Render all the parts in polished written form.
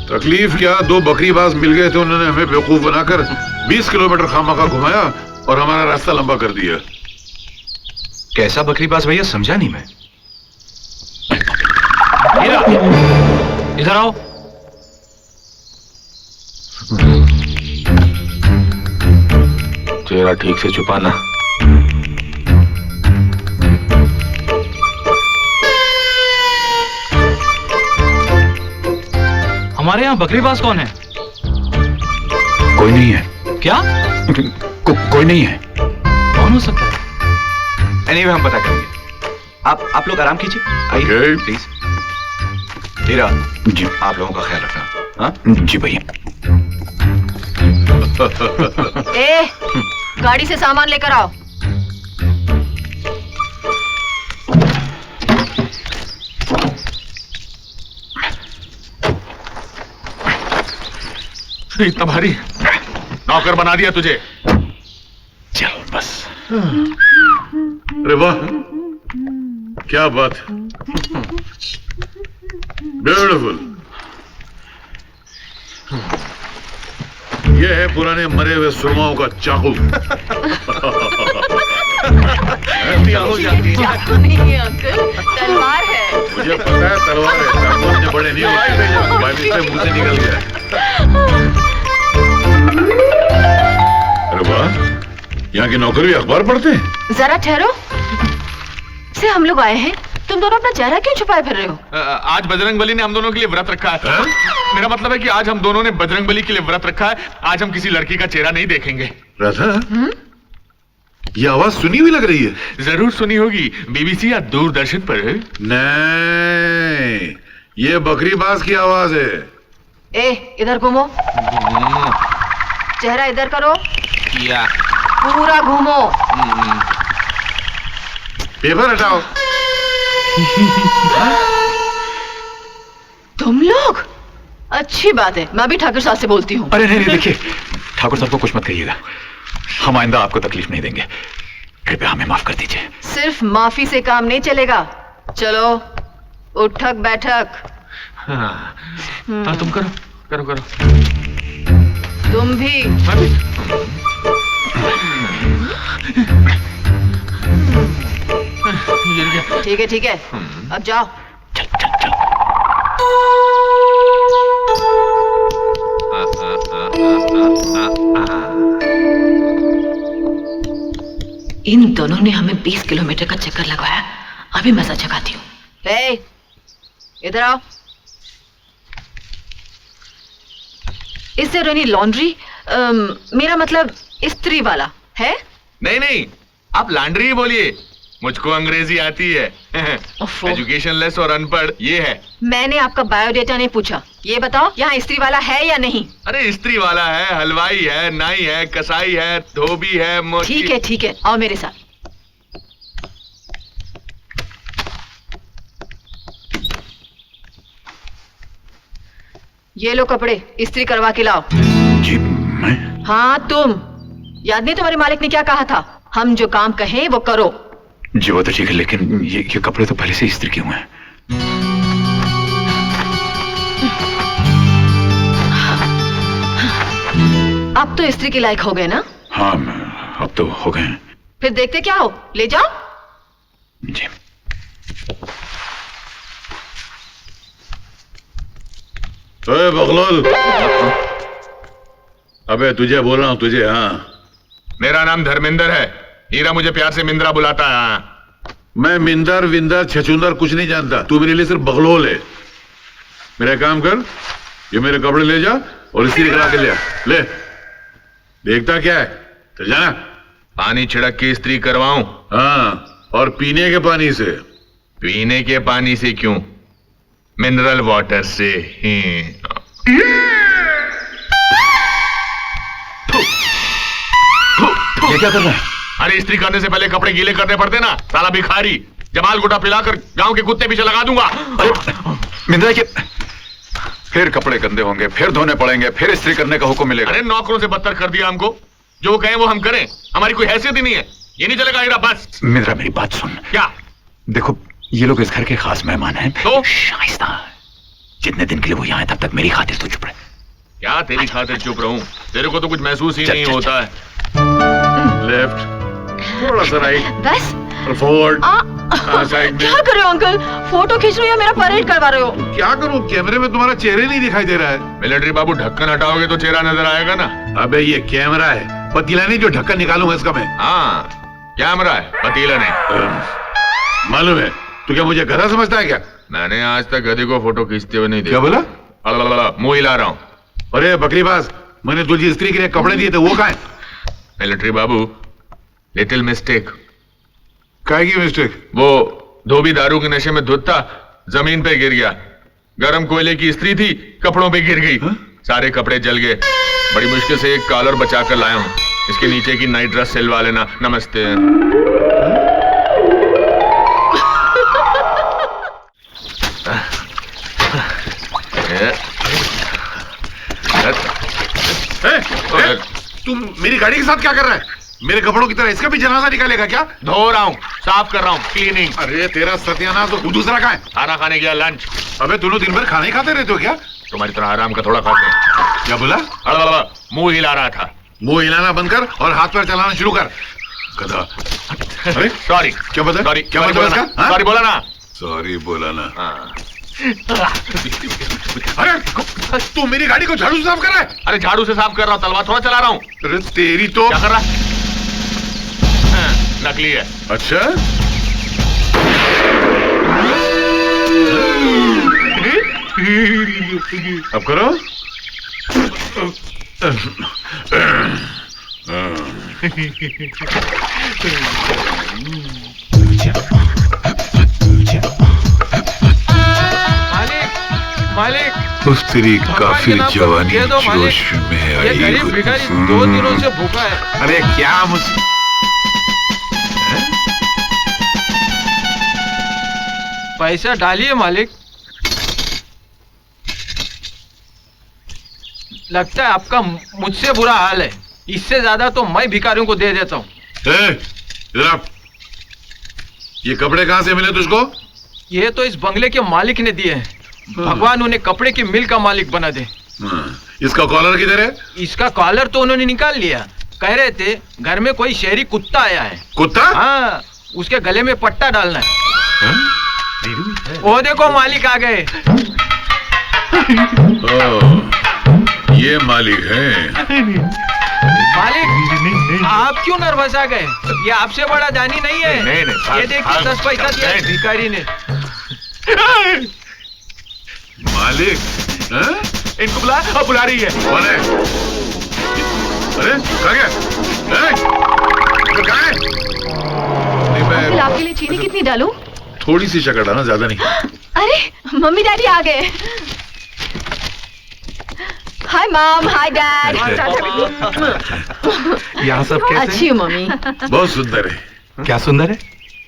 तकलीफ क्या, दो बकरीबाज मिल गए थे, उन्होंने हमें बेवकूफ बनाकर 20 किलोमीटर खामखा घुमाया और हमारा रास्ता लंबा कर दिया। कैसा बकरीबाज भैया, समझा नहीं मैं। इधर आओ। चेहरा ठीक से छुपाना। हमारे यहाँ बकरीबाज कौन है? कोई नहीं है। क्या? कोई नहीं है। कौन हो सकता है? एनीवे हम पता करेंगे। आप लोग आराम कीजिए, आइए प्लीज। हीरा जी, आप लोगों का ख्याल रखना। हाँ जी भैया। ए, गाड़ी से सामान लेकर आओ। इतना भारी नौकर बना दिया तुझे। चल बस। अरे वाह, क्या बात है, ब्यूटीफुल। ये है पुराने मरे हुए सुरमाओं का चाकू। चाकू नहीं है अंकल, तलवार है। मुझे पता है तलवार है, चाकू इतने बड़े नहीं होते, बाइबिल से मुंह से निकल गया। अरे वाह, यहाँ के नौकर भी अखबार पढ़ते हैं? जरा ठहरो, से हम लोग आए हैं, तुम दोनों अपना चेहरा क्यों छुपाए फिर रहे हो? आज बजरंगबली ने हम दोनों के लिए व्रत रखा है। मेरा मतलब है कि आज हम दोनों ने बजरंगबली के लिए व्रत रखा है। आज हम किसी लड़की का चेहरा नहीं देखेंगे। राधा, ये आवाज सुनी हुई लग रही है। जरूर सुनी होगी, बीबीसी या दूरदर्शन पर। नहीं, ये बकरीबाज की आवाज है। ए, इधर घूमो, चेहरा इधर करो। क्या? पूरा घूमो। पेपर हटाओ। तुम लोग? अच्छी बात है, मैं भी ठाकुर साहब से बोलती हूँ। अरे नहीं, देखिए ठाकुर साहब को कुछ मत कहिएगा, हम आइंदा आपको तकलीफ नहीं देंगे। कृपया हमें माफ कर दीजिए। सिर्फ माफी से काम नहीं चलेगा, चलो उठक बैठक। हाँ, तुम करो करो करो। तुम भी। ठीक है ठीक है, अब जाओ। चल चल चल। इन दोनों ने हमें 20 किलोमीटर का चक्कर लगवाया, अभी मजा चखाती हूँ। ए, इधर आओ। इससे रनी लॉन्ड्री, मेरा मतलब इस्त्री वाला है? नहीं नहीं, आप लॉन्ड्री ही बोलिए, मुझको अंग्रेजी आती है। एजुकेशन लेस और अनपढ़ ये है। मैंने आपका बायोडेटा नहीं पूछा, ये बताओ यहाँ इस्त्री वाला है या नहीं? अरे इस्त्री वाला है, हलवाई है, नाई है, कसाई है, धोबी है, ठीक है, आओ मेरे साथ। ये लो कपड़े, इस्त्री करवा के लाओ। जी मैं? हाँ तुम, याद नहीं तुम्हारे मालिक ने क्या कहा था? हम जो काम कहें वो करो। जी वो तो ठीक है, लेकिन ये कपड़े तो पहले से इस्त्री किए हुए हैं। अब तो इस्त्री के लायक हो गए ना? हाँ अब तो हो गए हैं। फिर देखते क्या हो, ले जाओ। जी। ओए बगलोल, अबे तुझे बोल रहा हूं, तुझे। हाँ, मेरा नाम धर्मेंद्र है, हीरा मुझे प्यार से मिंद्रा बुलाता है। हाँ। मैं मिंदर विंदर छचुंदर कुछ नहीं जानता, तू मेरे लिए सिर्फ बगलोल है। मेरा काम कर, ये मेरे कपड़े ले जा और इस्त्री करा के ले आ। ले, देखता क्या है, चल जाना। पानी छिड़क के इस्त्री करवाऊं? हाँ, और पीने के पानी से। पीने के पानी से क्यों? मिनरल वाटर से। ये क्या कर रहा है? अरे इस्त्री करने से पहले कपड़े गीले करने पड़ते ना, साला भिखारी। जमाल गुटा पिलाकर गांव के कुत्ते पीछे लगा दूंगा। मिंद्रा के फिर कपड़े गंदे होंगे, फिर धोने पड़ेंगे, फिर इस्त्री करने का हुक्म मिलेगा। अरे नौकरों से बदतर कर दिया हमको, जो वो कहें वो हम करें, हमारी कोई हैसियत ही नहीं है। ये नहीं चलेगा हीरा, बस। मिंद्रा मेरी बात सुन। क्या? देखो ये लोग इस घर के खास मेहमान हैं। तो? शाइस्ता जितने दिन के लिए वो यहाँ है तब तक मेरी खातिर तो चुप रहे। क्या तेरी खातिर चुप रहूं? तेरे को तो कुछ महसूस ही नहीं होता है। लेफ्ट, थोड़ा सा राइट, बस और फॉरवर्ड, साइड में। क्या कर रहे हो अंकल? फोटो खींच रहे हो या मेरा परेड करवा रहे हो? क्या करूं, कैमरे में तुम्हारा चेहरे नहीं दिखाई दे रहा है। मिलिट्री बाबू ढक्कन हटाओगे तो चेहरा नजर आएगा ना। अबे ये कैमरा है, पतीला नहीं जो ढक्कन निकालूंगा इसका मैं। हाँ, कैमरा है, पतीला नहीं। मालूम है, तू क्या मुझे गधा समझता है क्या? मैंने आज तक गधे को फोटो खींचते हुए नहीं क्या देखा। बोला? मुंह हिला रहा हूँ। अरे बकरीबाज, मैंने तुझे स्त्री के लिए कपड़े दिए थे, वो कहाँ है? मिलिट्री बाबू, लिटिल मिस्टेक। काहे की मिस्टेक? वो धोबी दारू के नशे में धुत था, जमीन पे गिर गया। गरम कोयले की इस्त्री थी, कपड़ों पे गिर गई। सारे कपड़े जल गए। बड़ी मुश्किल से एक कॉलर बचा कर लाया हूँ। इसके नीचे की नाइट ड्रेस सिलवा लेना। नमस्ते। तुम मेरी गाड़ी के साथ क्या कर रहा है? मेरे कपड़ों की तरह इसका भी जनाजा निकालेगा क्या? धो रहा हूँ, साफ कर रहा हूँ, क्लीनिंग। अरे तेरा सत्यानाश, तो दूसरा कहाँ है? खाना खाने गया, लंच। अबे दोनों दिन भर खाना ही खाते रहते हो क्या? तुम्हारी तरह आराम का थोड़ा खाते हैं। क्या बोला? मुंह हिला रहा था। मुंह हिलाना बंद कर और हाथ पैर चलाना शुरू कर, गधा। अरे सॉरी। क्या बता? सॉरी, क्या मतलब इसका? हाँ? सॉरी बोला ना। सॉरी बोला ना। हाँ। अरे तू मेरी गाड़ी को झाड़ू से साफ कर रहा है? अरे झाड़ू से साफ कर रहा हूँ, तलवार थोड़ा चला रहा हूँ। अरे तेरी तो। क्या कर रहा है? नकली है। अच्छा, अब करो। मालिक, उस तेरी काफी के नाम पर जवानी दे दो, मालिक। जोश में ये आई गरीब हुई। भिखारी 2 दिनों से भूखा है। अरे क्या मुझ पैसा डालिए मालिक। लगता है आपका मुझसे बुरा हाल है। इससे ज्यादा तो मैं भिखारियों को दे देता हूँ। इधर आ। ये कपड़े कहाँ से मिले तुझको? ये तो इस बंगले के मालिक ने दिए हैं। भगवान उन्हें कपड़े की मिल का मालिक बना दे। इसका कॉलर किधर है? इसका कॉलर तो उन्होंने निकाल लिया। कह रहे थे घर में कोई शहरी कुत्ता आया है। कुत्ता? हाँ, उसके गले में पट्टा डालना है। वो देखो मालिक आ गए। ये मालिक है। मालिक, आप क्यों नर्वस आ गए? ये आपसे बड़ा दानी नहीं है। नहीं, ये देखिए 10 पैसा दिया भिखारी ने। मालिक? हाँ? इनको बुला रही है। कौन है? अरे कहाँ गया? कहाँ है? नहीं, मैं आपके लिए चीनी कितनी डालूं? थोड़ी सी शक्कर डालना, ज्यादा नहीं। अरे मम्मी डैडी आ गए। Hi mom, hi dad. यहाँ सब कैसे अच्छी हूँ मम्मी। बहुत सुंदर है। क्या सुंदर है?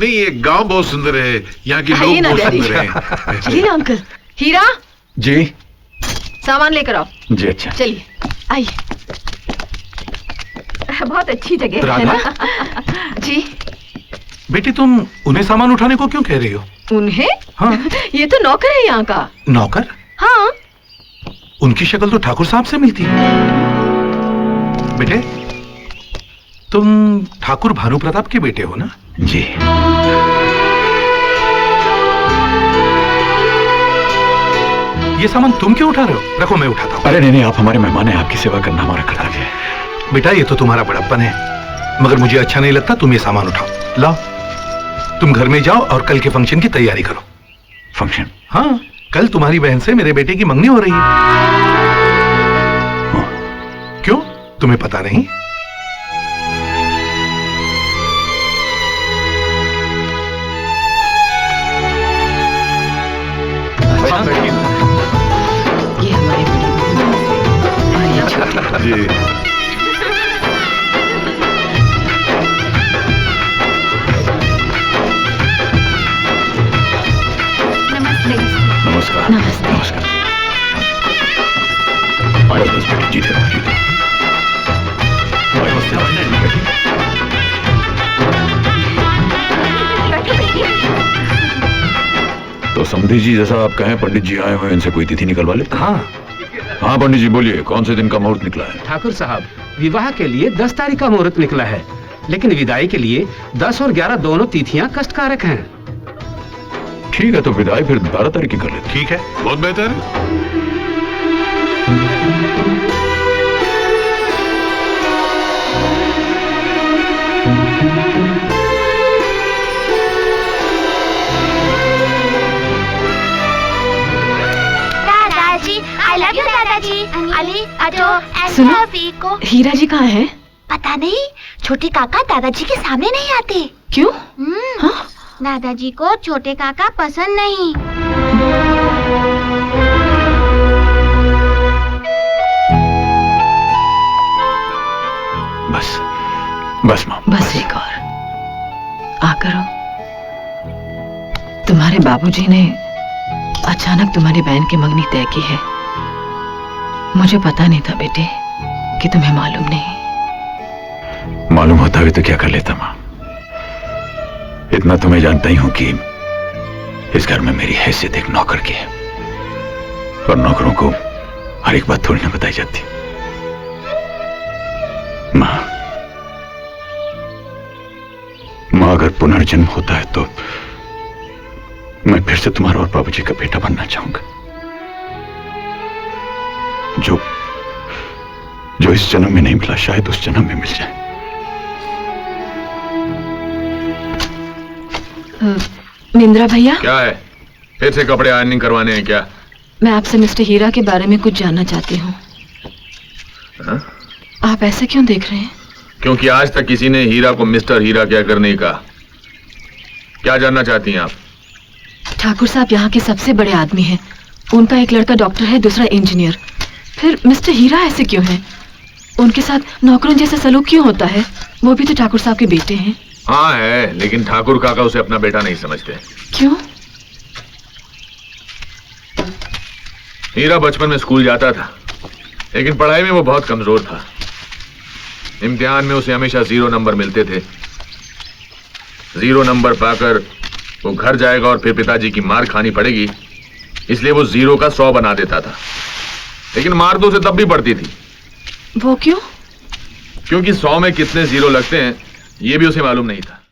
नहीं, ये गांव बहुत सुंदर है, यहाँ के आइए लोग ना, बहुत डैडी। सुंदर हैं। चलिए ना अंकल। हीरा, जी सामान लेकर आओ। जी। अच्छा, चलिए आइए। बहुत अच्छी जगह है ना? जी। बेटी तुम उन्हें सामान उठाने को क्यों कह रही हो? उन्हें? हाँ। ये तो नौकर है यहाँ का। नौकर? हाँ। उनकी शक्ल तो ठाकुर साहब से मिलती है। बेटे, तुम ठाकुर भानु प्रताप के बेटे हो ना? जी। ये सामान तुम क्यों उठा रहे हो? रखो, मैं उठाता हूँ। अरे नहीं, आप हमारे मेहमान हैं, आपकी सेवा करना हमारा कर्तव्य है। बेटा, ये तो तुम्हारा बड़प्पन है, मगर मुझे अच्छा नहीं लगता तुम ये सामान उठाओ। लाओ, तुम घर में जाओ और कल के फंक्शन की तैयारी करो। फंक्शन? हाँ, कल तुम्हारी बहन से मेरे बेटे की मंगनी हो रही है। क्यों, तुम्हें पता नहीं? ये हमारी बड़ी और ये छोटी। जी। नमस्कार। नमस्ते। नमस्कार। बस बस बेटी, जीते रहो, जीते रहो। तो तो समधी जी जैसा आप कहें, पंडित जी आए हुए हैं, इनसे कोई तिथि निकलवा ले। हाँ हाँ पंडित जी बोलिए, कौन से दिन का मुहूर्त निकला है? ठाकुर साहब, विवाह के लिए 10 तारीख का मुहूर्त निकला है, लेकिन विदाई के लिए 10 और 11 दोनों तिथियां कष्टकारक हैं। ठीक है, तो विदाई फिर 12 तारीख की कर लेते। ठीक है। बहुत बेहतर। दादाजी, आई लव यू दादाजी। अली अटो सुनो। ऐसा को हीरा जी कहाँ है? पता नहीं, छोटे काका दादाजी के सामने नहीं आते। क्यों? हाँ? दादाजी को छोटे काका पसंद नहीं। बस बस माँ, बस एक और आकर हो। तुम्हारे बाबूजी ने अचानक तुम्हारी बहन की मंगनी तय की है। मुझे पता नहीं था बेटे कि तुम्हें मालूम नहीं। मालूम होता भी तो क्या कर लेता माँ। इतना तो मैं जानता ही हूं कि इस घर में मेरी हैसियत एक नौकर की है, और नौकरों को हर एक बात थोड़ी ना बताई जाती। माँ, अगर पुनर्जन्म होता है तो मैं फिर से तुम्हारा और बाबूजी का बेटा बनना चाहूंगा। जो इस जन्म में नहीं मिला, शायद उस जन्म में मिल जाए। मिंद्रा भैया, क्या है? फिर से कपड़े आयरनिंग करवाने हैं क्या? मैं आपसे मिस्टर हीरा के बारे में कुछ जानना चाहती हूँ। आप ऐसे क्यों देख रहे हैं? क्योंकि आज तक किसी ने हीरा को मिस्टर हीरा कहकर नहीं कहा। क्या जानना चाहती हैं आप? ठाकुर साहब यहाँ के सबसे बड़े आदमी हैं। उनका एक लड़का डॉक्टर है, दूसरा इंजीनियर। फिर मिस्टर हीरा ऐसे क्यों हैं? उनके साथ नौकरों जैसा सलूक क्यों होता है? वो भी तो ठाकुर साहब के बेटे हैं। हाँ है, लेकिन ठाकुर काका उसे अपना बेटा नहीं समझते। क्यों? हीरा बचपन में स्कूल जाता था, लेकिन पढ़ाई में वो बहुत कमजोर था। इम्तिहान में उसे हमेशा 0 नंबर मिलते थे। 0 नंबर पाकर वो घर जाएगा और फिर पिताजी की मार खानी पड़ेगी, इसलिए वो 0 का 100 बना देता था। लेकिन मार तो उसे तब भी पड़ती थी। वो क्यों? क्योंकि 100 में कितने 0 लगते हैं ये भी उसे मालूम नहीं था।